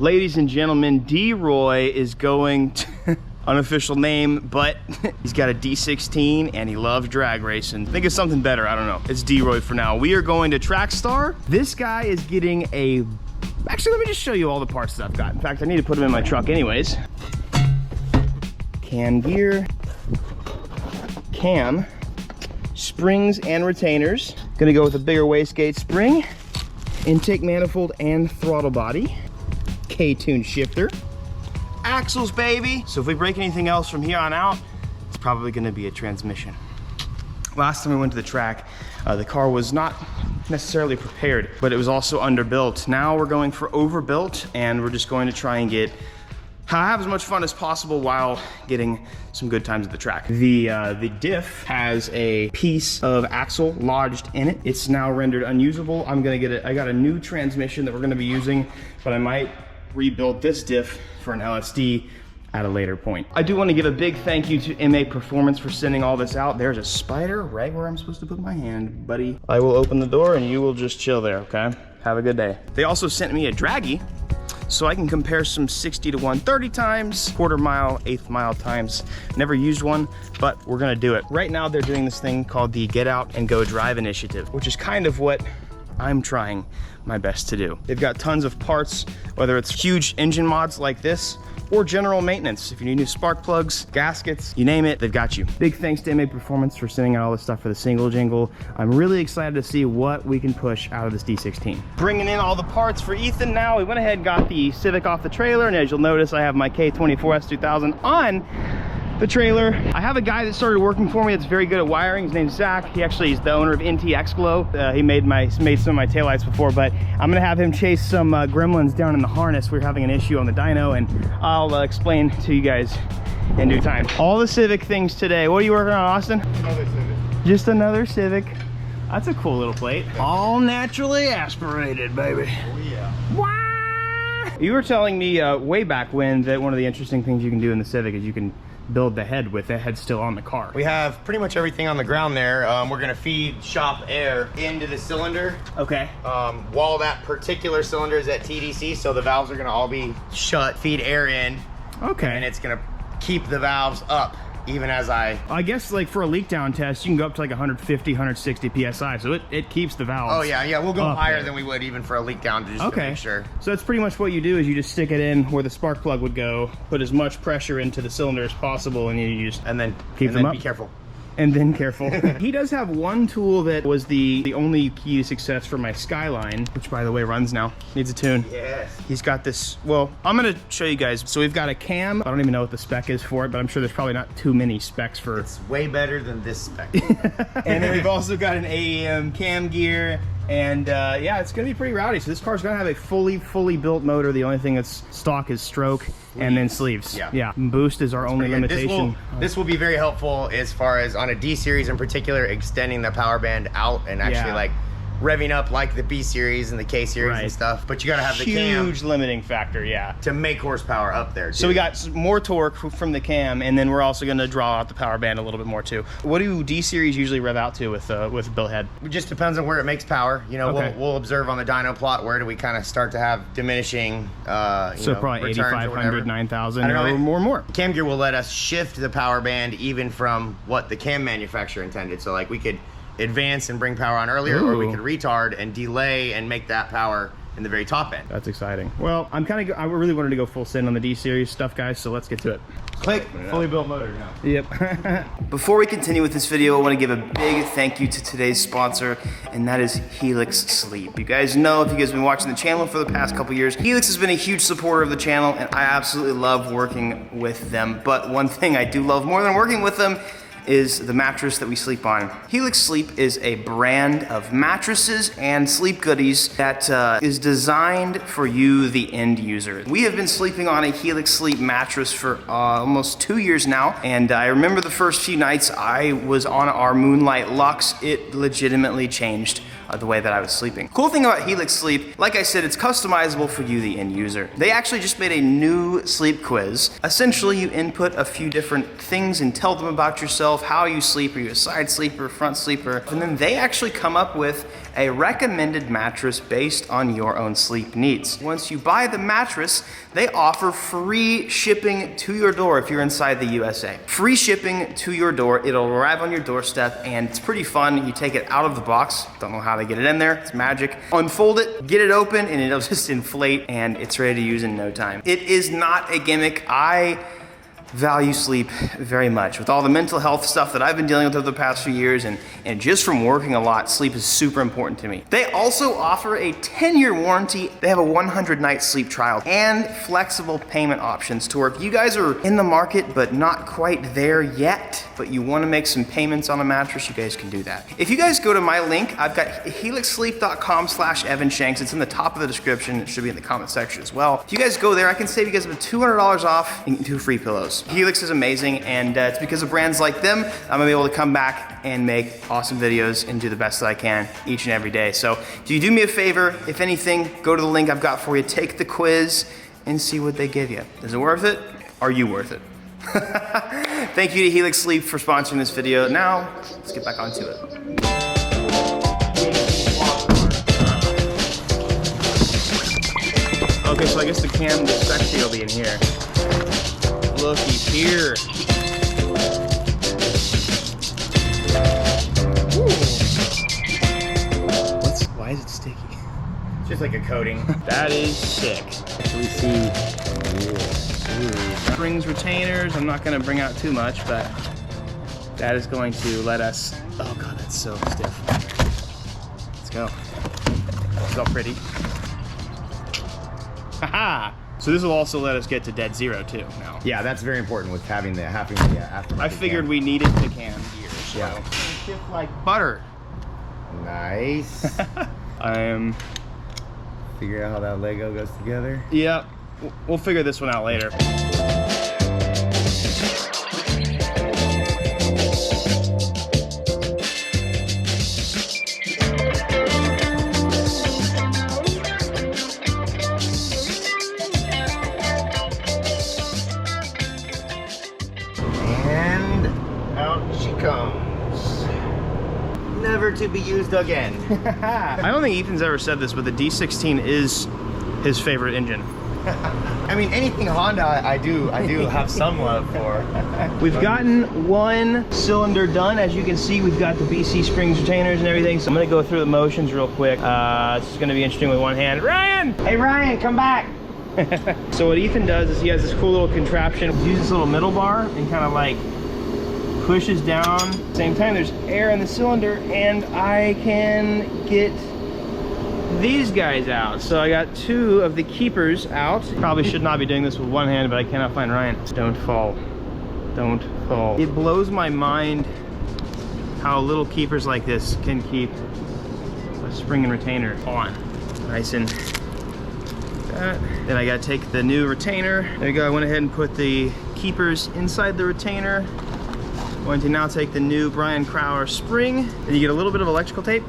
Ladies and gentlemen, D-Roy is going to, unofficial name, but he's got a D16 and he loves drag racing. Think of something better, I don't know. It's D-Roy for now. We are going to Track Star. This guy is getting a, actually let me just show you all the parts that I've got. In fact, I need to put them in my truck anyways. Cam gear, cam, springs and retainers. Gonna go with a bigger wastegate spring, intake manifold and throttle body, K-tune shifter, axles, baby. So if we break anything else from here on out, it's probably gonna be a transmission. Last time we went to the track, the car was not necessarily prepared, but it was also underbuilt. Now we're going for overbuilt, and we're just going to try and have as much fun as possible while getting some good times at the track. The diff has a piece of axle lodged in it. It's now rendered unusable. I got a new transmission that we're gonna be using, but I might rebuild this diff for an LSD at a later point. I do want to give a big thank you to MA Performance for sending all this out. There's a spider right where I'm supposed to put my hand, buddy. I will open the door and you will just chill there, okay? Have a good day. They also sent me a draggy, so I can compare some 60 to 130 times, quarter mile, eighth mile times. Never used one, but we're gonna do it. Right now they're doing this thing called the Get Out and Go Drive Initiative, which is kind of what I'm trying my best to do. They've got tons of parts, whether it's huge engine mods like this, or general maintenance. If you need new spark plugs, gaskets, you name it, they've got you. Big thanks to MA Performance for sending out all this stuff for the single jingle. I'm really excited to see what we can push out of this D16. Bringing in all the parts for Ethan now. We went ahead and got the Civic off the trailer, and as you'll notice, I have my K24 S2000 on the trailer. I have a guy that started working for me that's very good at wiring. His name's Zach. He actually is the owner of NTX Glow. He made some of my taillights before, but I'm gonna have him chase some gremlins down in the harness. We're having an issue on the dyno, and I'll explain to you guys in due time. All the Civic things today. What are you working on, Austin? Another Civic. Just another Civic. That's a cool little plate. All naturally aspirated, baby. Oh yeah. Wow. You were telling me way back when that one of the interesting things you can do in the Civic is you can build the head with the head still on the car. We have pretty much everything on the ground there. We're gonna feed shop air into the cylinder. Okay. While that particular cylinder is at TDC, so the valves are gonna all be shut, feed air in. Okay. And it's gonna keep the valves up even as I guess like for a leak down test, you can go up to like 150, 160 PSI, so it keeps the valves. Oh yeah, we'll go higher there than we would even for a leak down just to make sure. So that's pretty much what you do is you just stick it in where the spark plug would go, put as much pressure into the cylinder as possible, and you just keep them up. Be careful. And then careful. He does have one tool that was the only key to success for my Skyline, which by the way runs now. Needs a tune. Yes. He's got this, well, I'm gonna show you guys. So we've got a cam. I don't even know what the spec is for it, but I'm sure there's probably not too many specs for it. It's way better than this spec. And then we've also got an AEM cam gear. And yeah, it's gonna be pretty rowdy. So this car's gonna have a fully built motor. The only thing that's stock is stroke and then sleeves. Yeah. Boost is our only limitation. This will be very helpful as far as on a D series in particular, extending the power band out and actually like revving up like the B series and the K series and stuff. But you gotta have the cam. Huge limiting factor, to make horsepower up there too. So we got more torque from the cam, and then we're also gonna draw out the power band a little bit more too. What do D series usually rev out to with built head? It just depends on where it makes power. You know, we'll observe on the dyno plot where do we kind of start to have diminishing so probably 8,500, 9,000 or more. Cam gear will let us shift the power band even from what the cam manufacturer intended. So like we could advance and bring power on earlier, or we could retard and delay and make that power in the very top end. That's exciting. Well, I really wanted to go full send on the D series stuff, guys, so let's get to it. Click, fully built motor now. Yep. Before we continue with this video, I want to give a big thank you to today's sponsor, and that is Helix Sleep. You guys know, if you guys have been watching the channel for the past couple years, Helix has been a huge supporter of the channel, and I absolutely love working with them. But one thing I do love more than working with them is the mattress that we sleep on. Helix Sleep is a brand of mattresses and sleep goodies that is designed for you, the end user. We have been sleeping on a Helix Sleep mattress for almost 2 years now, and I remember the first few nights I was on our Moonlight Luxe, it legitimately changed the way that I was sleeping. Cool thing about Helix Sleep, like I said, it's customizable for you, the end user. They actually just made a new sleep quiz. Essentially, you input a few different things and tell them about yourself, how you sleep, are you a side sleeper, front sleeper, and then they actually come up with a recommended mattress based on your own sleep needs. Once you buy the mattress, they offer free shipping to your door if you're inside the USA. Free shipping to your door. It'll arrive on your doorstep, and it's pretty fun. You take it out of the box. Don't know how they get it in there. It's magic. Unfold it, get it open, and it'll just inflate, and it's ready to use in no time. It is not a gimmick. I value sleep very much. With all the mental health stuff that I've been dealing with over the past few years, and just from working a lot, sleep is super important to me. They also offer a 10-year warranty. They have a 100-night sleep trial and flexible payment options to where if you guys are in the market but not quite there yet, but you want to make some payments on a mattress, you guys can do that. If you guys go to my link, I've got helixsleep.com/Evan Shanks. It's in the top of the description. It should be in the comment section as well. If you guys go there, I can save you guys up to $200 off and 2 free pillows. Helix is amazing, and it's because of brands like them, I'm gonna be able to come back and make awesome videos and do the best that I can each and every day. So if you do me a favor, if anything, go to the link I've got for you, take the quiz, and see what they give you. Is it worth it? Are you worth it? Thank you to Helix Sleep for sponsoring this video. Now, let's get back onto it. Okay, so I guess the cam, the sexy will be in here. Looky here. Why is it sticky? It's just like a coating. That is sick. We see springs retainers. I'm not gonna bring out too much, but that is going to let us, oh God, that's so stiff. Let's go. It's all pretty. Haha! So this will also let us get to dead zero too now. Yeah, that's very important with having the aftermarket. I figured we needed the cam here, so. Yeah. Shift like butter. Nice. I am. Figure out how that Lego goes together. Yep. We'll figure this one out later. Never to be used again. I don't think Ethan's ever said this, but the D16 is his favorite engine. I mean, anything Honda, I do have some love for. We've gotten one cylinder done. As you can see, we've got the BC springs retainers and everything. So I'm gonna go through the motions real quick. This is gonna be interesting with one hand. Ryan! Hey Ryan, come back! So what Ethan does is he has this cool little contraption. He uses this little middle bar and kind of like pushes down. At the same time, there's air in the cylinder, and I can get these guys out. So I got 2 of the keepers out. Probably should not be doing this with one hand, but I cannot find Ryan. Don't fall. Don't fall. It blows my mind how little keepers like this can keep a spring and retainer on. Nice and that. Then I gotta take the new retainer. There you go. I went ahead and put the keepers inside the retainer. Going to now take the new Brian Crowder spring, and you get a little bit of electrical tape,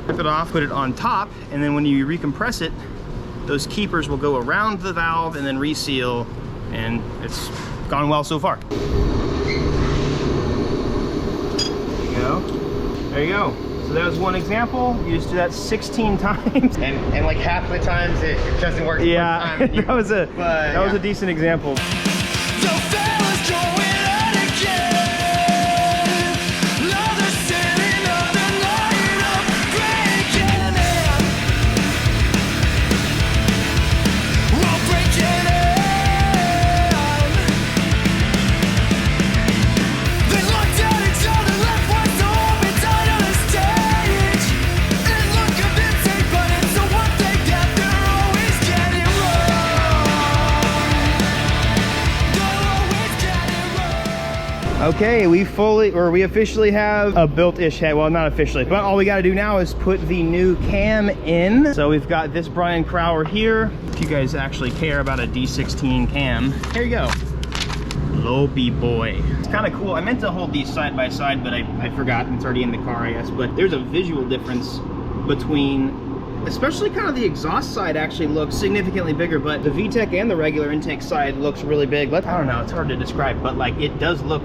rip it off, put it on top, and then when you recompress it, those keepers will go around the valve and then reseal, and it's gone well so far. There you go. There you go. So that was one example. You just do that 16 times. And like half the times it doesn't work. Yeah, that was a decent example. Okay, we officially have a built-ish head. Well, not officially, but all we gotta do now is put the new cam in. So we've got this Brian Crowder here. If you guys actually care about a D16 cam, here you go. Lopey boy. It's kind of cool. I meant to hold these side by side, but I forgot. It's already in the car, I guess. But there's a visual difference between, especially kind of the exhaust side actually looks significantly bigger, but the VTEC and the regular intake side looks really big. I don't know, it's hard to describe, but like it does look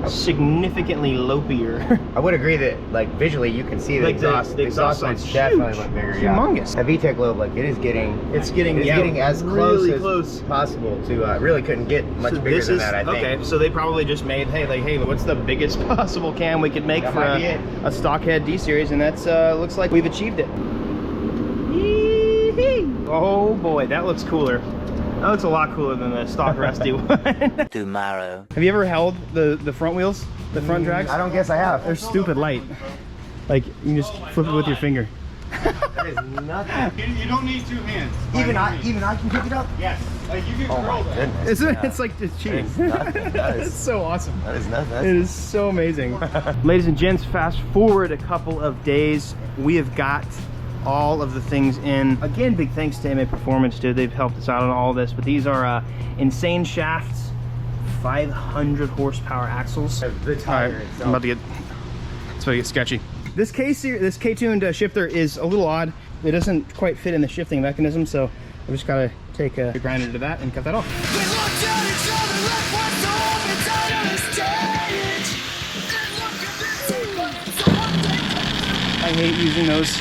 significantly lopier. I would agree that, like, visually you can see the Like exhaust. The exhaust lights definitely look bigger. Humongous. Yeah. That VTEC globe, like, it's getting as close as possible to. Really couldn't get much bigger than that. I think. Okay, so they probably just made, hey, what's the biggest possible cam we could make for a stockhead D series, and that's looks like we've achieved it. Oh boy, that looks cooler. That looks a lot cooler than the stock Rusty one. Tomorrow. Have you ever held the front wheels, the front drags? I don't guess I have. They're stupid light. Like, you can just flip it with your finger. That is nothing. You don't need two hands. Even I can pick it up. Yes. Like you can Oh my curl that. goodness. Isn't it? It's like just cheating. It's so awesome. That is nothing. It is so amazing. Ladies and gents, fast forward a couple of days. We have got all of the things in. Again, big thanks to MA Performance, dude. They've helped us out on all this, but these are insane shafts, 500 horsepower axles. The tire itself. I'm about to get sketchy. This K-tuned shifter is a little odd. It doesn't quite fit in the shifting mechanism, so I just gotta take a grinder to that and cut that off. I hate using those.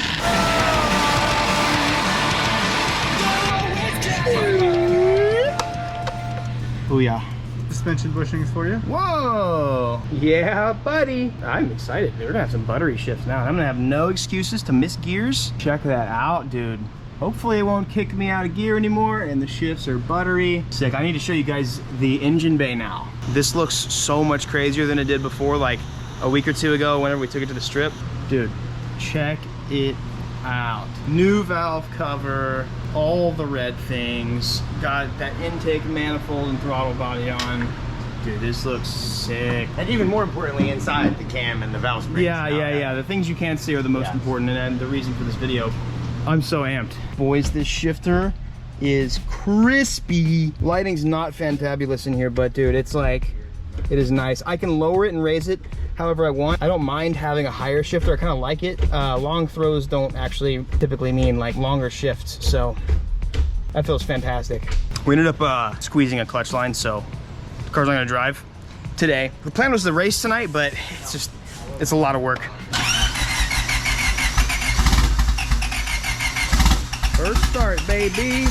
Booyah. Suspension bushings for you. Whoa! Yeah, buddy. I'm excited. We're gonna have some buttery shifts now. I'm gonna have no excuses to miss gears. Check that out, dude. Hopefully it won't kick me out of gear anymore and the shifts are buttery. Sick. I need to show you guys the engine bay now. This looks so much crazier than it did before, like a week or two ago whenever we took it to the strip. Dude, check it out. New valve cover, all the red things. Got that intake manifold and throttle body on. Dude, this looks sick. And even more importantly, inside the cam and the valve springs. Yeah. The things you can't see are the most important, and the reason for this video. I'm so amped. Boys, this shifter is crispy. Lighting's not fantabulous in here, but dude, it's like, it is nice. I can lower it and raise it however I want. I don't mind having a higher shifter. I kind of like it. Long throws don't actually typically mean like longer shifts, so that feels fantastic. We ended up squeezing a clutch line, so the car's not gonna drive today. The plan was to race tonight, but it's a lot of work. First start, baby.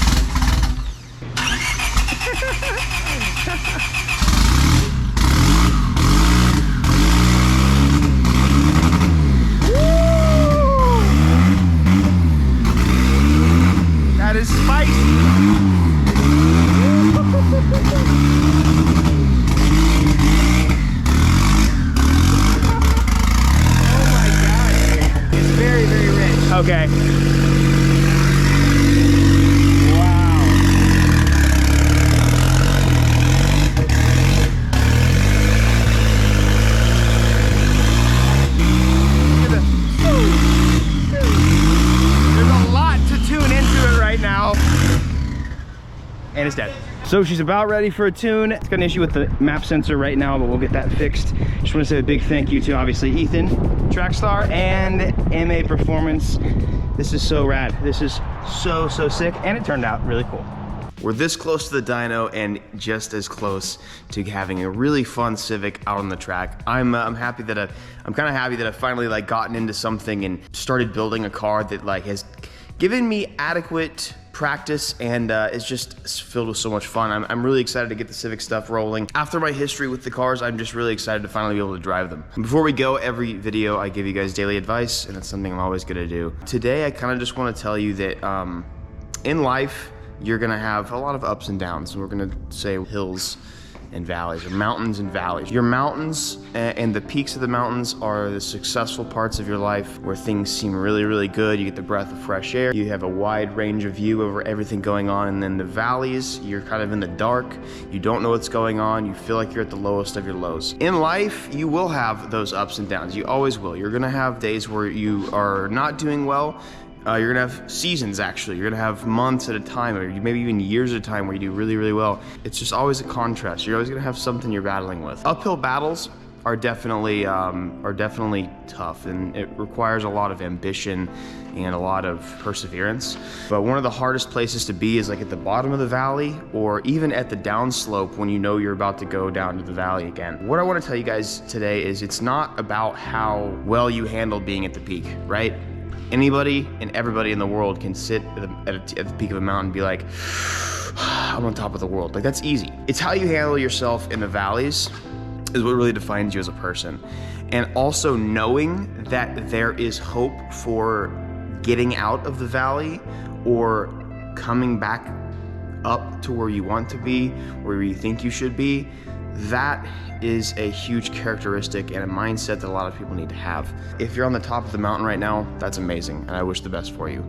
That is spicy. Oh my God. It's very, very rich. Okay. And it's dead. So she's about ready for a tune. It's got an issue with the map sensor right now, but we'll get that fixed. Just want to say a big thank you to obviously Ethan, Trackstar, and MA Performance. This is so rad. This is so sick, and it turned out really cool. We're this close to the dyno and just as close to having a really fun Civic out on the track. I'm happy that I'm kind of happy that I've finally like gotten into something and started building a car that like has given me adequate practice and it's just filled with so much fun. I'm really excited to get the Civic stuff rolling. After my history with the cars, I'm just really excited to finally be able to drive them. Before we go, every video I give you guys daily advice, and that's something I'm always gonna do. Today, I kind of just want to tell you that in life, you're gonna have a lot of ups and downs. We're gonna say hills and valleys, or mountains and valleys. Your mountains and the peaks of the mountains are the successful parts of your life where things seem really, really good. You get the breath of fresh air. You have a wide range of view over everything going on. And then the valleys, you're kind of in the dark. You don't know what's going on. You feel like you're at the lowest of your lows. In life, you will have those ups and downs. You always will. You're gonna have days where you are not doing well. You're gonna have seasons, actually. You're gonna have months at a time, or maybe even years at a time where you do really, really well. It's just always a contrast. You're always gonna have something you're battling with. Uphill battles are definitely tough, and it requires a lot of ambition and a lot of perseverance. But one of the hardest places to be is like at the bottom of the valley, or even at the downslope when you know you're about to go down to the valley again. What I want to tell you guys today is it's not about how well you handle being at the peak, right? Anybody and everybody in the world can sit at the peak of a mountain and be like, I'm on top of the world. Like, that's easy. It's how you handle yourself in the valleys is what really defines you as a person. And also knowing that there is hope for getting out of the valley or coming back up to where you want to be, where you think you should be, that is a huge characteristic and a mindset that a lot of people need to have. If you're on the top of the mountain right now, that's amazing, and I wish the best for you.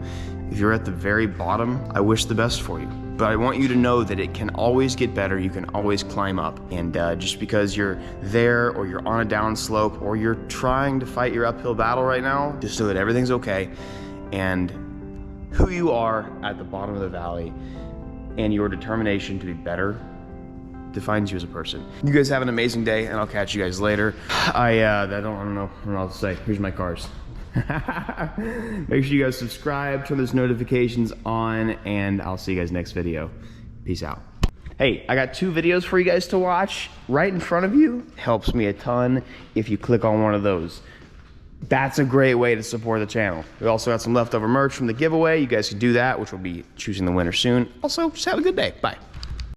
If you're at the very bottom, I wish the best for you. But I want you to know that it can always get better, you can always climb up. And just because you're there, or you're on a downslope, or you're trying to fight your uphill battle right now, just know that everything's okay. And who you are at the bottom of the valley and your determination to be better defines you as a person. You guys have an amazing day, and I'll catch you guys later. I don't know what else to say. Here's my cars. Make sure you guys subscribe, turn those notifications on, and I'll see you guys next video. Peace out. Hey, I got 2 videos for you guys to watch right in front of you. Helps me a ton if you click on one of those. That's a great way to support the channel. We also got some leftover merch from the giveaway. You guys can do that, which will be choosing the winner soon. Also, just have a good day. Bye.